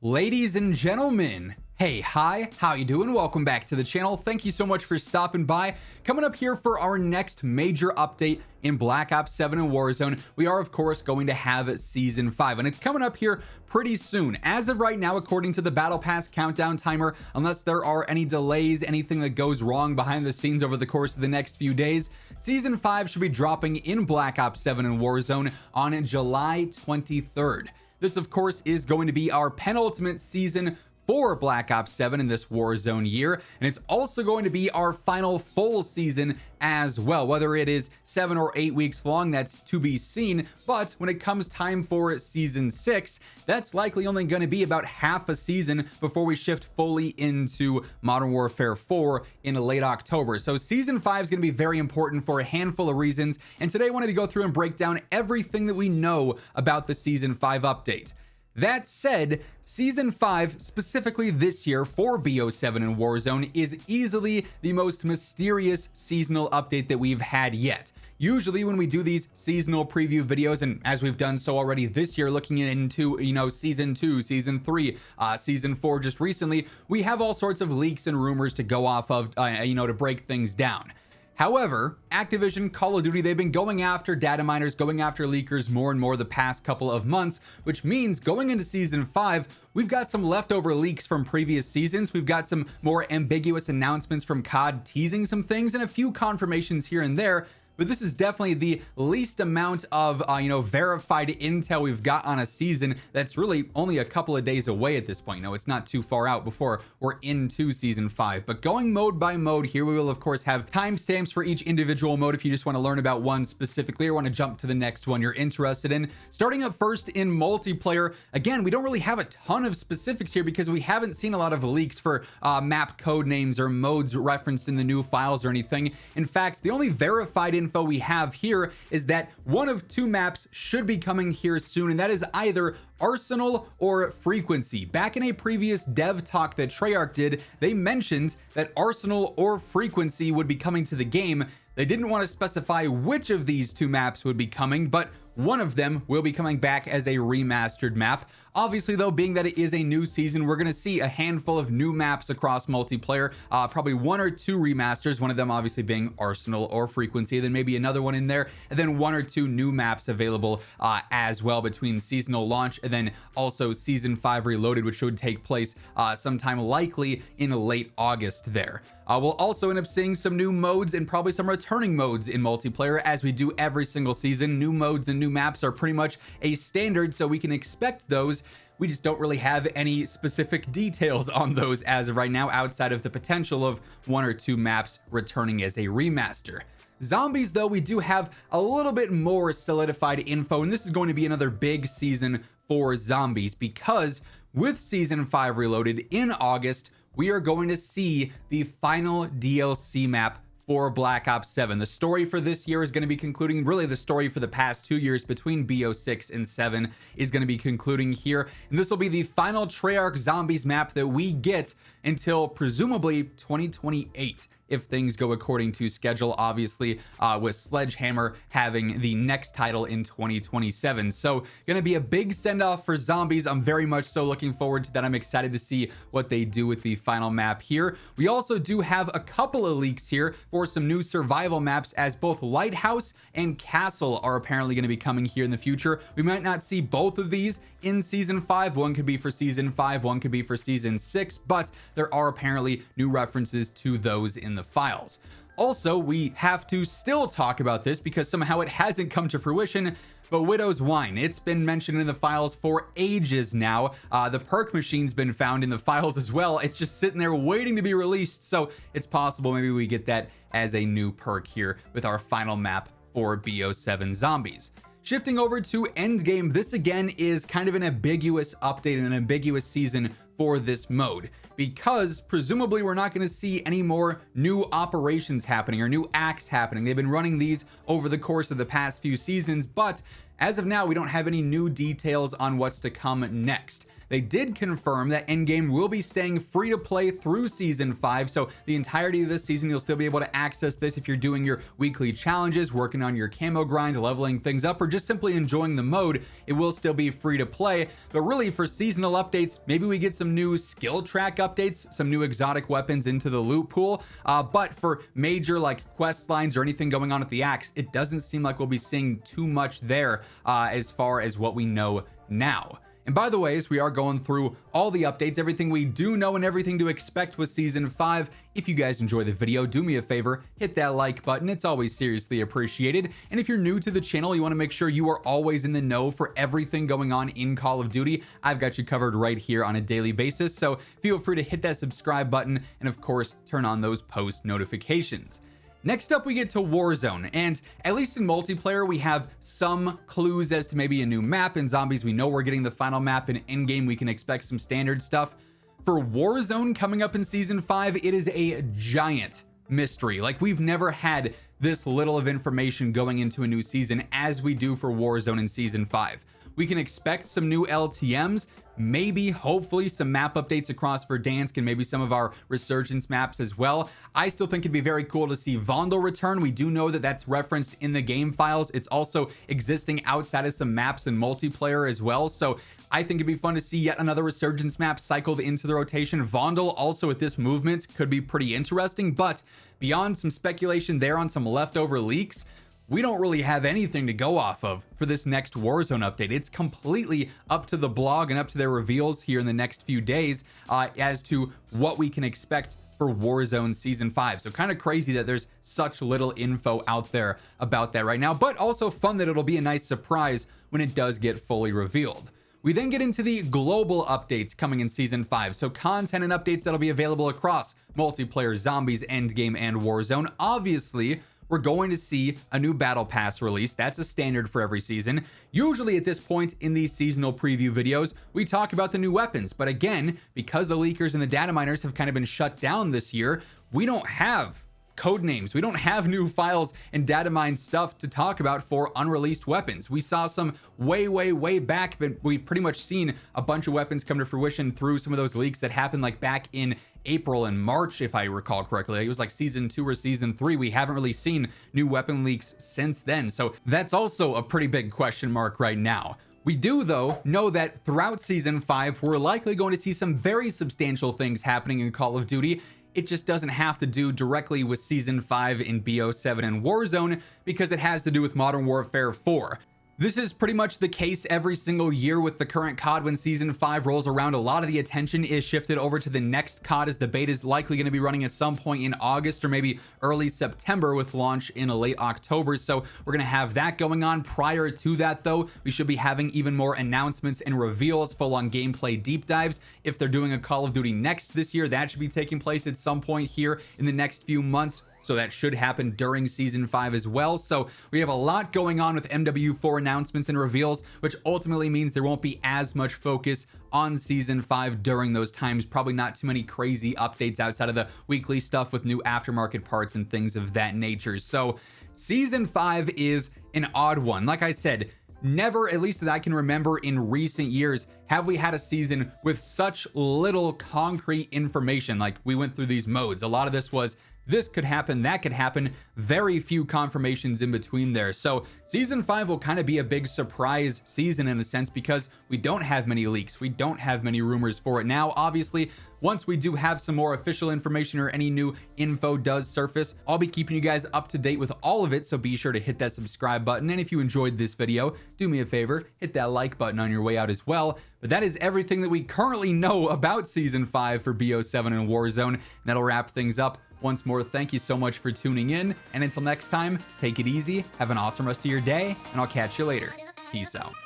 Ladies and gentlemen, hey, hi, how you doing? Welcome back to the channel. Thank you so much for stopping by. Coming up here for our next major update in Black Ops 7 and Warzone, we are of course going to have Season 5, and it's coming up here pretty soon. As of right now, according to the Battle Pass countdown timer, unless there are any delays, anything that goes wrong behind the scenes over the course of the next few days, Season 5 should be dropping in Black Ops 7 and Warzone on July 23rd. This, of course, is going to be our penultimate season for Black Ops 7 in this Warzone year, and it's also going to be our final full season as well. Whether it is 7 or 8 weeks long, that's to be seen, but when it comes time for Season 6, that's likely only going to be about half a season before we shift fully into Modern Warfare 4 in late October. So Season 5 is going to be very important for a handful of reasons, and today I wanted to go through and break down everything that we know about the Season 5 update. That said, Season 5, specifically this year for BO7 and Warzone, is easily the most mysterious seasonal update that we've had yet. Usually when we do these seasonal preview videos, and as we've done so already this year, looking into, Season 2, Season 3, Season 4 just recently, we have all sorts of leaks and rumors to go off of, to break things down. However, Activision, Call of Duty, they've been going after data miners, going after leakers more and more the past couple of months, which means going into Season 5, we've got some leftover leaks from previous seasons. We've got some more ambiguous announcements from COD teasing some things and a few confirmations here and there. But this is definitely the least amount of, verified intel we've got on a season that's really only a couple of days away at this point. It's not too far out before we're into Season 5. But going mode by mode here, we will, of course, have timestamps for each individual mode if you just want to learn about one specifically or want to jump to the next one you're interested in. Starting up first in multiplayer, again, we don't really have a ton of specifics here because we haven't seen a lot of leaks for map code names or modes referenced in the new files or anything. In fact, the only verified info we have here is that one of two maps should be coming here soon, and that is either Arsenal or Frequency. Back in a previous dev talk that Treyarch did, they mentioned that Arsenal or Frequency would be coming to the game. They didn't want to specify which of these two maps would be coming, but one of them will be coming back as a remastered map. Obviously, though, being that it is a new season, we're going to see a handful of new maps across multiplayer, probably one or two remasters, one of them obviously being Arsenal or Frequency, then maybe another one in there, and then one or two new maps available as well between seasonal launch and then also Season 5 Reloaded, which should take place sometime likely in late August there. We'll also end up seeing some new modes and probably some returning modes in multiplayer as we do every single season. New modes and new maps are pretty much a standard, so we can expect those. We just don't really have any specific details on those as of right now, outside of the potential of one or two maps returning as a remaster. Zombies, though, we do have a little bit more solidified info, and this is going to be another big season for zombies because with Season 5 Reloaded in August, we are going to see the final DLC map for Black Ops 7. The story for this year is going to be concluding, really the story for the past 2 years between BO6 and 7 is going to be concluding here. And this will be the final Treyarch Zombies map that we get until presumably 2028. If things go according to schedule, obviously, with Sledgehammer having the next title in 2027. So gonna be a big send-off for zombies. I'm very much so looking forward to that. I'm excited to see what they do with the final map here. We also do have a couple of leaks here for some new survival maps, as both Lighthouse and Castle are apparently going to be coming here in the future. We might not see both of these in Season 5. One could be for Season 5, one could be for Season 6, but there are apparently new references to those in the files. Also, we have to still talk about this because somehow it hasn't come to fruition, but Widow's Wine, it's been mentioned in the files for ages now. The perk machine's been found in the files as well. It's just sitting there waiting to be released, so it's possible maybe we get that as a new perk here with our final map for BO7 Zombies. Shifting over to Endgame, this again is kind of an ambiguous update and an ambiguous season for this mode, because presumably we're not going to see any more new operations happening or new acts happening. They've been running these over the course of the past few seasons, but as of now, we don't have any new details on what's to come next. they did confirm that Endgame will be staying free to play through season 5. So the entirety of this season, you'll still be able to access this if you're doing your weekly challenges, working on your camo grind, leveling things up, or just simply enjoying the mode. It will still be free to play. But really, for seasonal updates, maybe we get some new skill track updates, some new exotic weapons into the loot pool. But for major like quest lines or anything going on with the axe, it doesn't seem like we'll be seeing too much there as far as what we know now. And by the way, as we are going through all the updates, everything we do know and everything to expect with season 5, if you guys enjoy the video, do me a favor, hit that like button. It's always seriously appreciated. And if you're new to the channel, you want to make sure you are always in the know for everything going on in Call of Duty, I've got you covered right here on a daily basis. So feel free to hit that subscribe button and of course, turn on those post notifications. Next up, we get to Warzone, and at least in multiplayer, we have some clues as to maybe a new map. In Zombies, we know we're getting the final map. In Endgame, we can expect some standard stuff. For Warzone coming up in Season 5, it is a giant mystery. Like, we've never had this little of information going into a new season as we do for Warzone in Season 5. We can expect some new LTMs, maybe, hopefully, some map updates across Verdansk and maybe some of our Resurgence maps as well. I still think it'd be very cool to see Vondel return. We do know that that's referenced in the game files. It's also existing outside of some maps and multiplayer as well. So I think it'd be fun to see yet another Resurgence map cycled into the rotation. Vondel also at this movement could be pretty interesting, but beyond some speculation there on some leftover leaks, we don't really have anything to go off of for this next Warzone update. It's completely up to the blog and up to their reveals here in the next few days as to what we can expect for Warzone Season 5. So kind of crazy that there's such little info out there about that right now, but also fun that it'll be a nice surprise when it does get fully revealed. We then get into the global updates coming in Season 5. So content and updates that'll be available across multiplayer, Zombies, Endgame, and Warzone. Obviously, we're going to see a new battle pass release. That's a standard for every season. Usually at this point in these seasonal preview videos, we talk about the new weapons. But again, because the leakers and the data miners have kind of been shut down this year, we don't have code names. We don't have new files and data mine stuff to talk about for unreleased weapons. We saw some way back, but we've pretty much seen a bunch of weapons come to fruition through some of those leaks that happened like back in April and March, if I recall correctly. It was like Season 2 or Season 3. We haven't really seen new weapon leaks since then. So that's also a pretty big question mark right now. We do, though, know that throughout Season 5, we're likely going to see some very substantial things happening in Call of Duty. It just doesn't have to do directly with Season 5 in BO7 and Warzone because it has to do with Modern Warfare 4. This is pretty much the case every single year with the current COD. When Season 5 rolls around, a lot of the attention is shifted over to the next COD, as the beta is likely going to be running at some point in August or maybe early September with launch in late October. So we're going to have that going on. Prior to that, though, we should be having even more announcements and reveals, full-on gameplay deep dives. If they're doing a Call of Duty next this year, that should be taking place at some point here in the next few months. So that should happen during Season 5 as well. So we have a lot going on with MW4 announcements and reveals, which ultimately means there won't be as much focus on Season 5 during those times. Probably not too many crazy updates outside of the weekly stuff with new aftermarket parts and things of that nature. So Season 5 is an odd one. Like I said, never, at least that I can remember in recent years, have we had a season with such little concrete information. Like, we went through these modes. A lot of this was, this could happen, that could happen. Very few confirmations in between there. So Season 5 will kind of be a big surprise season in a sense because we don't have many leaks. We don't have many rumors for it now. Obviously, once we do have some more official information or any new info does surface, I'll be keeping you guys up to date with all of it. So be sure to hit that subscribe button. And if you enjoyed this video, do me a favor, hit that like button on your way out as well. But that is everything that we currently know about Season 5 for BO7 and Warzone. And that'll wrap things up. Once more, thank you so much for tuning in. And until next time, take it easy, have an awesome rest of your day, and I'll catch you later. Peace out.